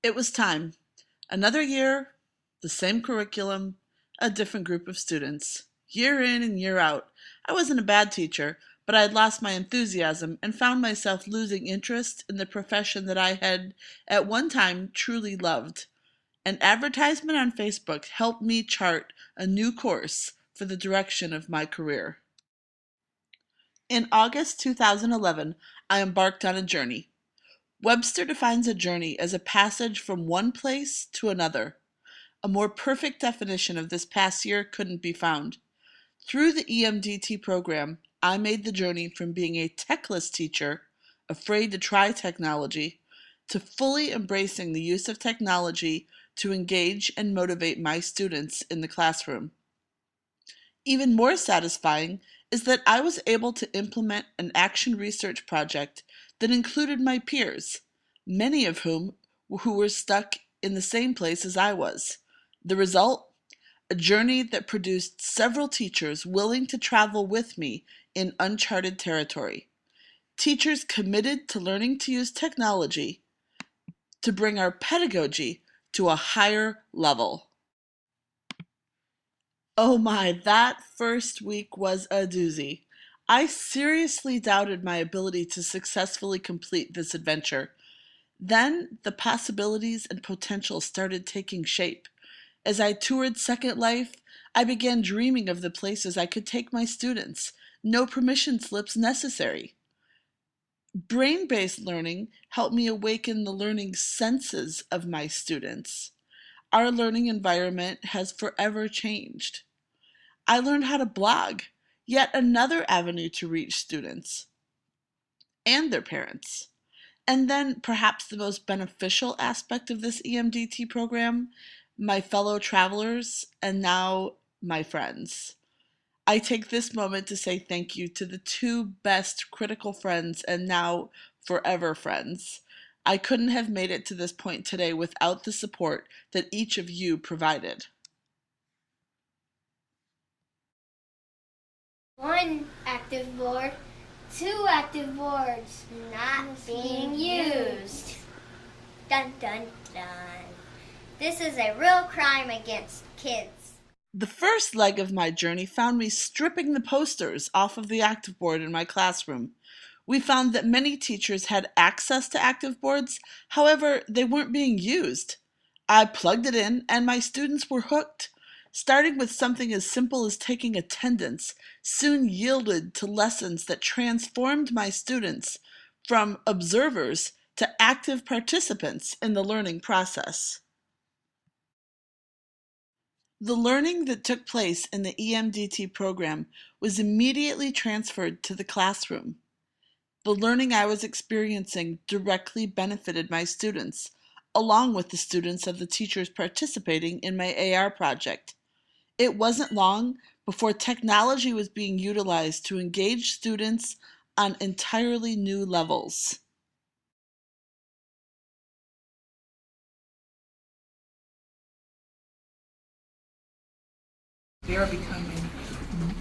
It was time. Another year, the same curriculum, a different group of students. Year in and year out. I wasn't a bad teacher, but I had lost my enthusiasm and found myself losing interest in the profession that I had at one time truly loved. An advertisement on Facebook helped me chart a new course for the direction of my career. In August 2011, I embarked on a journey. Webster defines a journey as a passage from one place to another. A more perfect definition of this past year couldn't be found. Through the EMDT program, I made the journey from being a techless teacher, afraid to try technology, to fully embracing the use of technology to engage and motivate my students in the classroom. Even more satisfying is that I was able to implement an action research project that included my peers, many of whom who were stuck in the same place as I was. The result? A journey that produced several teachers willing to travel with me in uncharted territory. Teachers committed to learning to use technology to bring our pedagogy to a higher level. Oh my, that first week was a doozy. I seriously doubted my ability to successfully complete this adventure. Then the possibilities and potential started taking shape. As I toured Second Life, I began dreaming of the places I could take my students. No permission slips necessary. Brain-based learning helped me awaken the learning senses of my students. Our learning environment has forever changed. I learned how to blog, yet another avenue to reach students and their parents. And then perhaps the most beneficial aspect of this EMDT program, my fellow travelers and now my friends. I take this moment to say thank you to the two best critical friends and now forever friends. I couldn't have made it to this point today without the support that each of you provided. One active board, two active boards not being used. Dun dun dun. This is a real crime against kids. The first leg of my journey found me stripping the posters off of the active board in my classroom. We found that many teachers had access to active boards, however, they weren't being used. I plugged it in and my students were hooked. Starting with something as simple as taking attendance soon yielded to lessons that transformed my students from observers to active participants in the learning process. The learning that took place in the EMDT program was immediately transferred to the classroom. The learning I was experiencing directly benefited my students, along with the students of the teachers participating in my AR project. It wasn't long before technology was being utilized to engage students on entirely new levels. They're becoming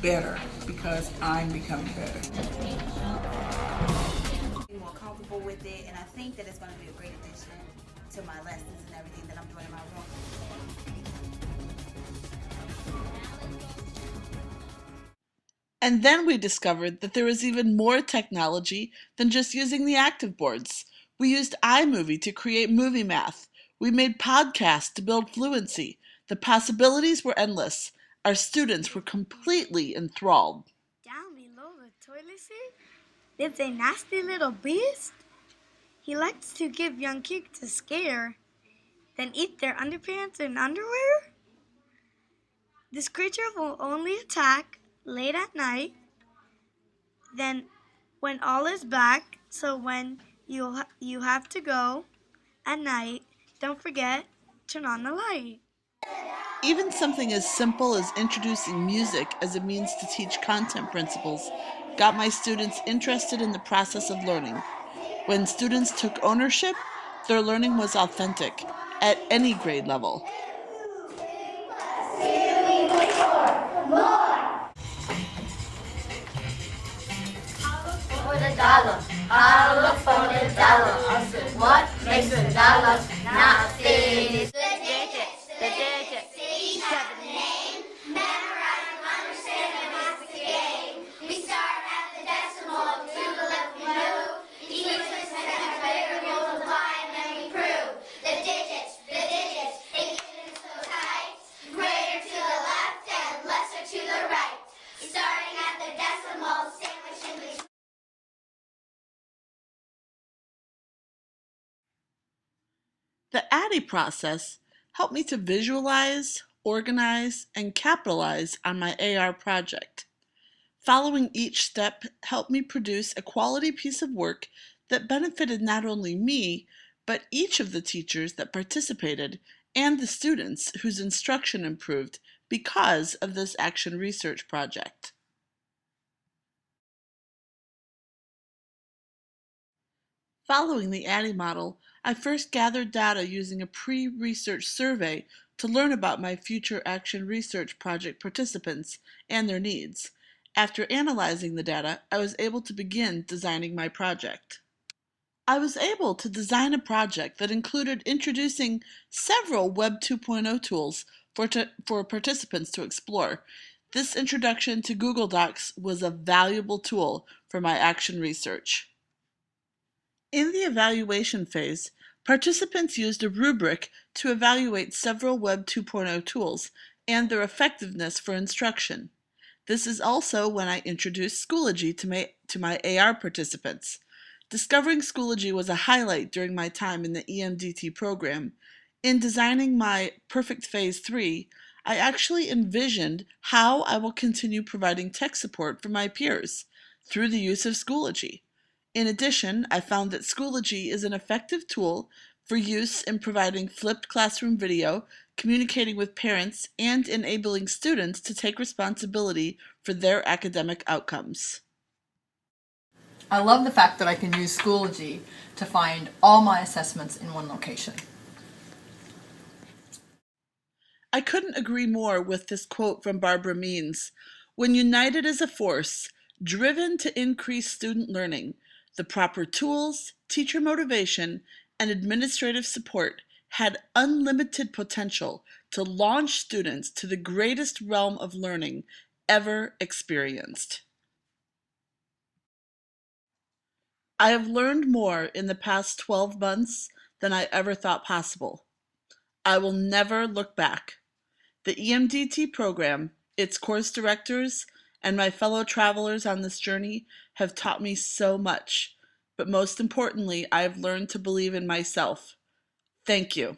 better because I'm becoming better. Be more comfortable with it, and I think that it's going to be a great addition to my lessons and everything that I'm doing in my room. And then we discovered that there was even more technology than just using the active boards. We used iMovie to create movie math. We made podcasts to build fluency. The possibilities were endless. Our students were completely enthralled. Down below the toilet seat lives a nasty little beast. He likes to give young kids a scare, then eat their underpants and underwear. This creature will only attack late at night, then when all is black, so when you have to go at night, don't forget, turn on the light. Even something as simple as introducing music as a means to teach content principles got my students interested in the process of learning. When students took ownership, their learning was authentic at any grade level. For the dollar, I look for the dollar. What makes the dollar not The ADDIE process helped me to visualize, organize, and capitalize on my AR project. Following each step helped me produce a quality piece of work that benefited not only me, but each of the teachers that participated and the students whose instruction improved because of this action research project. Following the ADDIE model, I first gathered data using a pre-research survey to learn about my future action research project participants and their needs. After analyzing the data, I was able to begin designing my project. I was able to design a project that included introducing several Web 2.0 tools for participants to explore. This introduction to Google Docs was a valuable tool for my action research. In the evaluation phase, participants used a rubric to evaluate several Web 2.0 tools and their effectiveness for instruction. This is also when I introduced Schoology to my AR participants. Discovering Schoology was a highlight during my time in the EMDT program. In designing my Perfect Phase 3, I actually envisioned how I will continue providing tech support for my peers through the use of Schoology. In addition, I found that Schoology is an effective tool for use in providing flipped classroom video, communicating with parents, and enabling students to take responsibility for their academic outcomes. I love the fact that I can use Schoology to find all my assessments in one location. I couldn't agree more with this quote from Barbara Means. When united as a force, driven to increase student learning, the proper tools, teacher motivation, and administrative support had unlimited potential to launch students to the greatest realm of learning ever experienced. I have learned more in the past 12 months than I ever thought possible. I will never look back. The EMDT program, its course directors, and my fellow travelers on this journey have taught me so much, but most importantly, I have learned to believe in myself. Thank you.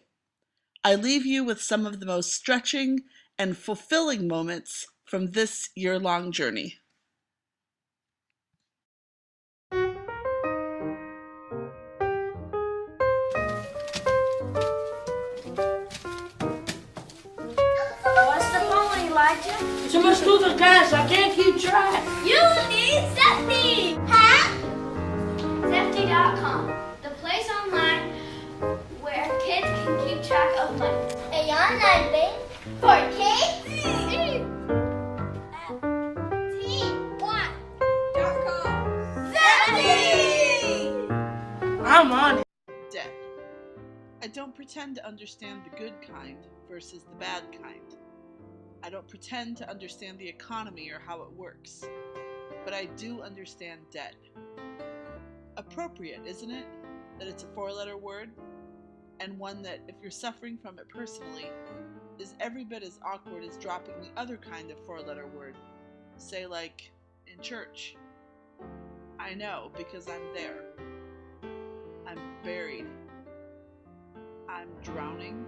I leave you with some of the most stretching and fulfilling moments from this year-long journey. What's the phone, Elijah? Too much student guys, I can't keep track. You need Zepti! Huh? Zepti.com, the place online where kids can keep track of money. A online bank for kids? Zepti! I'm on it. Debt. I don't pretend to understand the good kind versus the bad kind. I don't pretend to understand the economy or how it works, but I do understand debt. Appropriate, isn't it? That it's a four-letter word, and one that, if you're suffering from it personally, is every bit as awkward as dropping the other kind of four-letter word, say like in church. I know, because I'm there. I'm buried. I'm drowning.